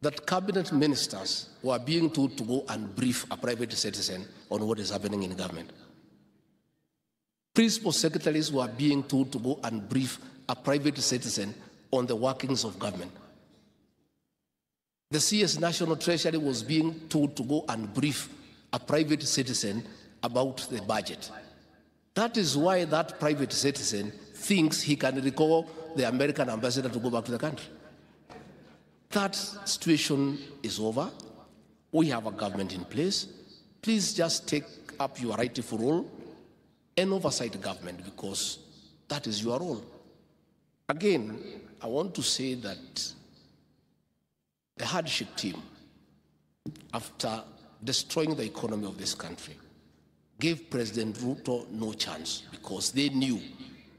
that cabinet ministers were being told to go and brief a private citizen on what is happening in government. Principal secretaries were being told to go and brief a private citizen on the workings of government. The CS National Treasury was being told to go and brief a private citizen about the budget. That is why that private citizen thinks he can recall the American ambassador to go back to the country. That situation is over. We have a government in place. Please just take up your rightful role and oversight government, because that is your role. Again, I want to say that the hardship team, after destroying the economy of this country, gave President Ruto no chance, because they knew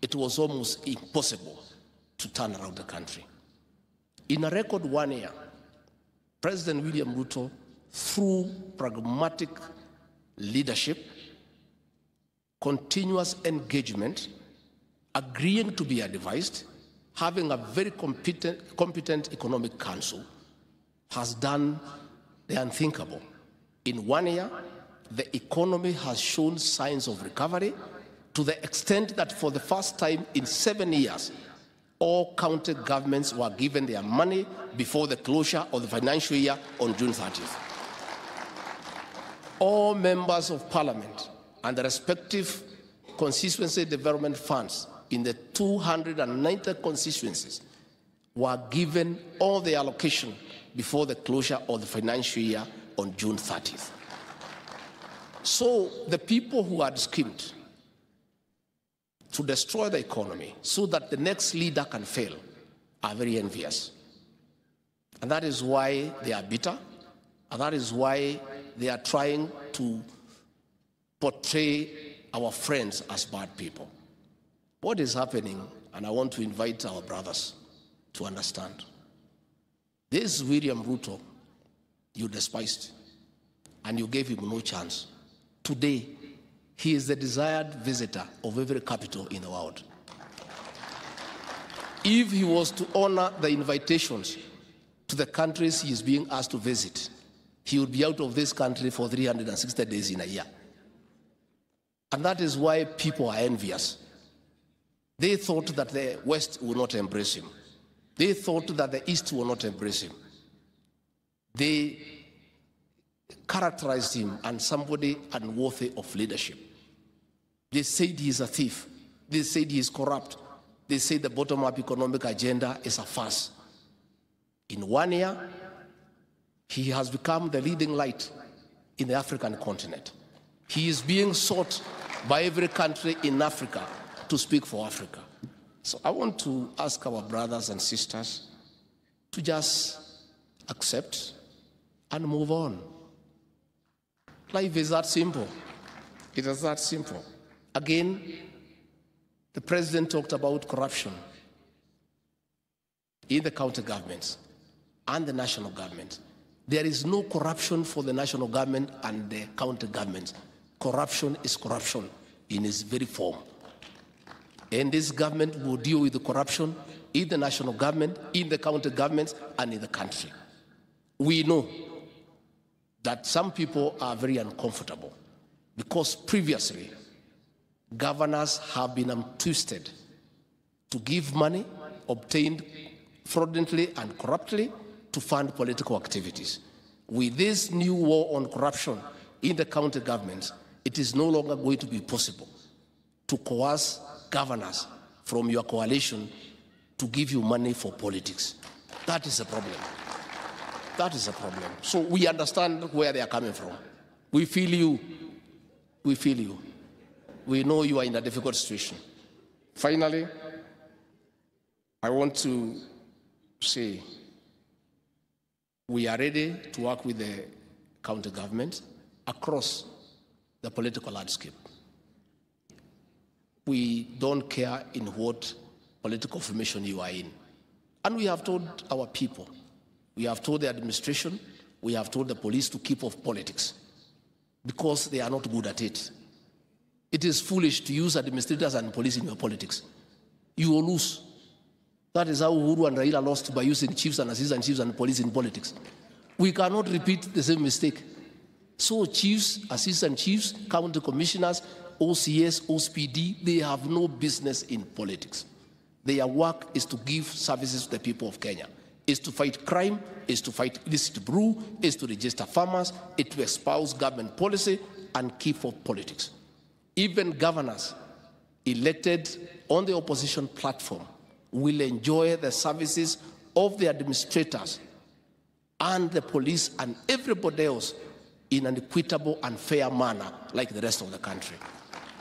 it was almost impossible to turn around the country. In a record 1 year, President William Ruto, through pragmatic leadership, continuous engagement, agreeing to be advised, having a very competent economic council, has done the unthinkable. In 1 year, the economy has shown signs of recovery, to the extent that for the first time in 7 years, all county governments were given their money before the closure of the financial year on June 30th. All members of parliament and the respective constituency development funds in the 290 constituencies were given all the allocation before the closure of the financial year on June 30th. So the people who had schemed to destroy the economy so that the next leader can fail are very envious. And that is why they are bitter, and that is why they are trying to portray our friends as bad people. What is happening, and I want to invite our brothers to understand, this William Ruto you despised, and you gave him no chance. Today, he is the desired visitor of every capital in the world. If he was to honor the invitations to the countries he is being asked to visit, he would be out of this country for 360 days in a year. And that is why people are envious. They thought that the West would not embrace him. They thought that the East will not embrace him. They characterized him as somebody unworthy of leadership. They said he is a thief. They said he is corrupt. They say the bottom-up economic agenda is a farce. In 1 year, he has become the leading light in the African continent. He is being sought by every country in Africa to speak for Africa. So I want to ask our brothers and sisters to just accept and move on. Life is that simple. It is that simple. Again, the president talked about corruption in the county governments and the national government. There is no corruption for the national government and the county government. Corruption is corruption in its very form. And this government will deal with the corruption in the national government, in the county governments, and in the country. We know that some people are very uncomfortable because previously governors have been twisted to give money obtained fraudulently and corruptly to fund political activities. With this new war on corruption in the county governments, it is no longer going to be possible to coerce governors from your coalition to give you money for politics. That is a problem. That is a problem. So we understand where they are coming from. We feel you. We feel you. We know you are in a difficult situation. Finally, I want to say we are ready to work with the county government across the political landscape. We don't care in what political formation you are in. And we have told our people, we have told the administration, we have told the police to keep off politics because they are not good at it. It is foolish to use administrators and police in your politics. You will lose. That is how Uhuru and Raila lost, by using chiefs and assistant chiefs and police in politics. We cannot repeat the same mistake. So chiefs, assistant chiefs, county commissioners, OCS, OSPD, they have no business in politics. Their work is to give services to the people of Kenya. Is to fight crime, is to fight illicit brew, is to register farmers, is to espouse government policy and keep for politics. Even governors elected on the opposition platform will enjoy the services of the administrators and the police and everybody else in an equitable and fair manner like the rest of the country.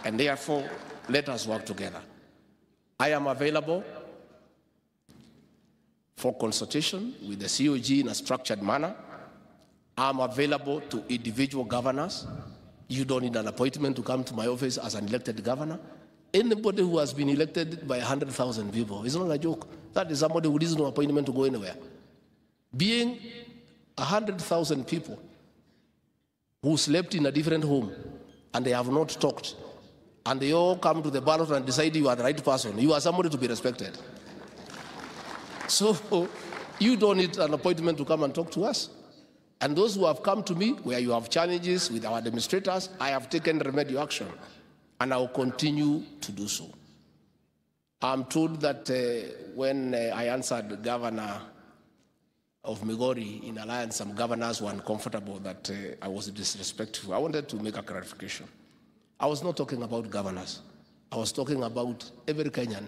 And therefore, let us work together. I am available for consultation with the COG in a structured manner. I'm available to individual governors. You don't need an appointment to come to my office as an elected governor. Anybody who has been elected by 100,000 people, it's not a joke. That is somebody who needs no appointment to go anywhere. Being 100,000 people who slept in a different home and they have not talked, and they all come to the ballot and decide you are the right person, you are somebody to be respected. So you don't need an appointment to come and talk to us. And those who have come to me, where you have challenges with our administrators, I have taken remedial action, and I will continue to do so. I'm told that when I answered the governor of Migori in Alliance, some governors were uncomfortable that I was disrespectful. I wanted to make a clarification. I was not talking about governors. I was talking about every Kenyan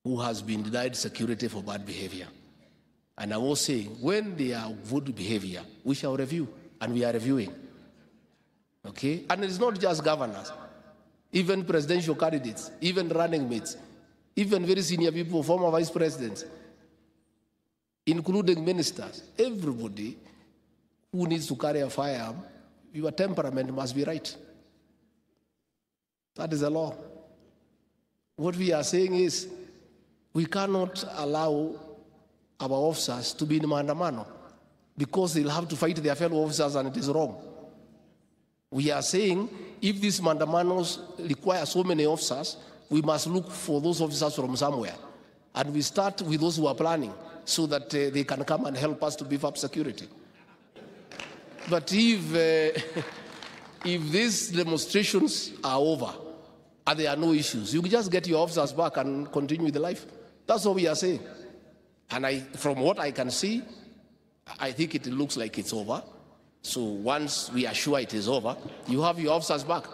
who has been denied security for bad behavior. And I was saying, when they are good behavior, we shall review, and we are reviewing. Okay? And it's not just governors, even presidential candidates, even running mates, even very senior people, former vice presidents, including ministers, everybody who needs to carry a firearm, your temperament must be right. That is the law. What we are saying is, we cannot allow our officers to be in Maandamano because they'll have to fight their fellow officers and it is wrong. We are saying if these Maandamanos require so many officers, we must look for those officers from somewhere. And we start with those who are planning so that they can come and help us to beef up security. But if these demonstrations are over and there are no issues, you can just get your officers back and continue with the life. That's what we are saying. And from what I can see, I think it looks like it's over. So once we are sure it is over, you have your officers back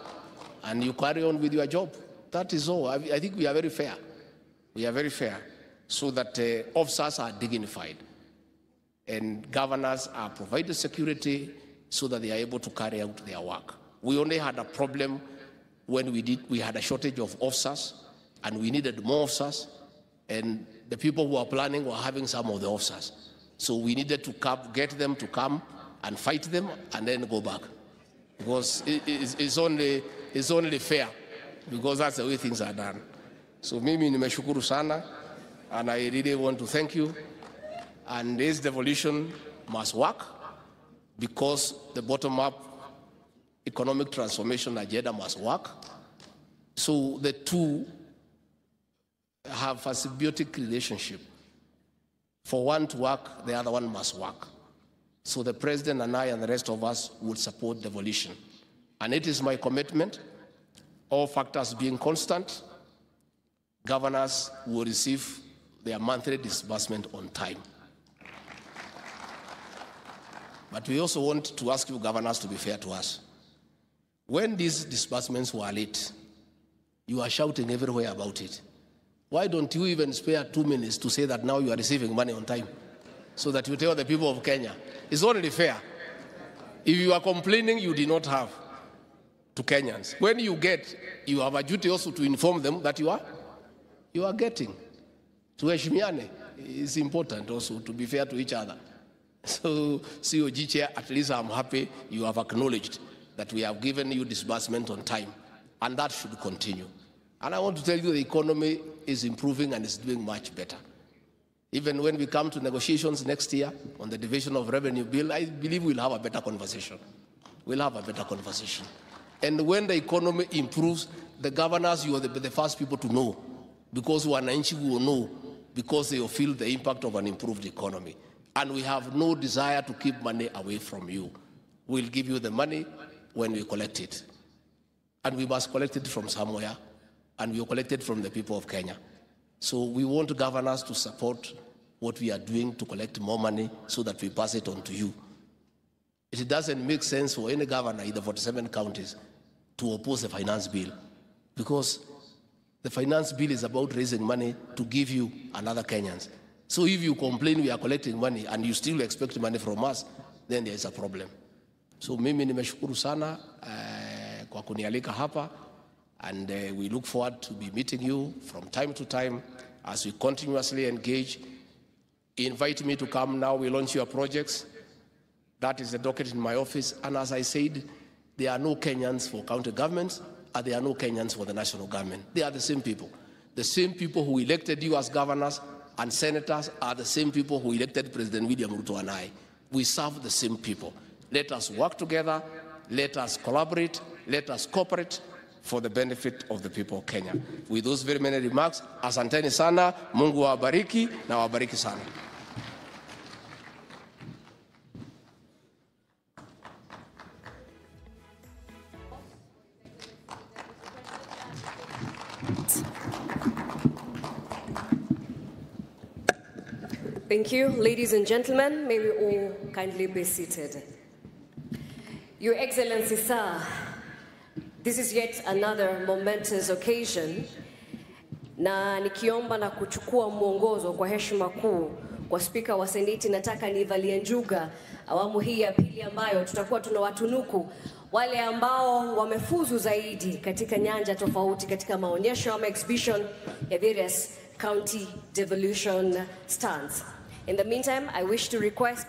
and you carry on with your job. That is all. I think we are very fair. We are very fair so that officers are dignified and governors are provided security so that they are able to carry out their work. We only had a problem when we had a shortage of officers and we needed more officers, and the people who are planning were having some of the officers. So we needed to get them to come and fight them and then go back. Because it's only fair, because that's the way things are done. So mimi nimeshukuru sana, and I really want to thank you. And this devolution must work because the bottom-up economic transformation agenda must work. So the two have a symbiotic relationship. For one to work, the other one must work. So the president and I and the rest of us will support devolution. And it is my commitment, all factors being constant, governors will receive their monthly disbursement on time. But we also want to ask you governors to be fair to us. When these disbursements were late, you are shouting everywhere about it. Why don't you even spare 2 minutes to say that now you are receiving money on time so that you tell the people of Kenya? It's only fair. If you are complaining, you did not have to Kenyans. When you get, you have a duty also to inform them that you are getting. To heshimiane is important also to be fair to each other. So, COG Chair, at least I'm happy you have acknowledged that we have given you disbursement on time, and that should continue. And I want to tell you the economy is improving and is doing much better. Even when we come to negotiations next year on the division of revenue bill, I believe we'll have a better conversation. We'll have a better conversation. And when the economy improves, the governors, you are the first people to know, because wananchi will know because they will feel the impact of an improved economy. And we have no desire to keep money away from you. We'll give you the money when we collect it. And we must collect it from somewhere, and we will collect it from the people of Kenya. So we want governors to support what we are doing to collect more money so that we pass it on to you. It doesn't make sense for any governor in the 47 counties to oppose the finance bill, because the finance bill is about raising money to give you and other Kenyans. So if you complain we are collecting money and you still expect money from us, then there is a problem. So mimi nimeshukuru sana kwa kunialika hapa, and we look forward to be meeting you from time to time as we continuously engage. Invite me to come now, we launch your projects. That is the docket in my office. And as I said, there are no Kenyans for county governments, and there are no Kenyans for the national government. They are the same people. The same people who elected you as governors and senators are the same people who elected President William Ruto and I. We serve the same people. Let us work together, let us collaborate, let us cooperate for the benefit of the people of Kenya. With those very many remarks, asanteni sana, Mungu wabariki na wabariki sana. Thank you. Ladies and gentlemen, may we all kindly be seated. Your Excellency, sir, this is yet another momentous occasion, na nikiomba na kuchukua mwongozo kwa heshima kuu kwa Spika wa Seneti, nataka nivalie njuga awamu hii ya pili ambayo tutakuwa tunawatunuku wale ambao wamefuzu zaidi katika nyanja tofauti katika maonyesho ama exhibition ya various county devolution stands. In the meantime, I wish to request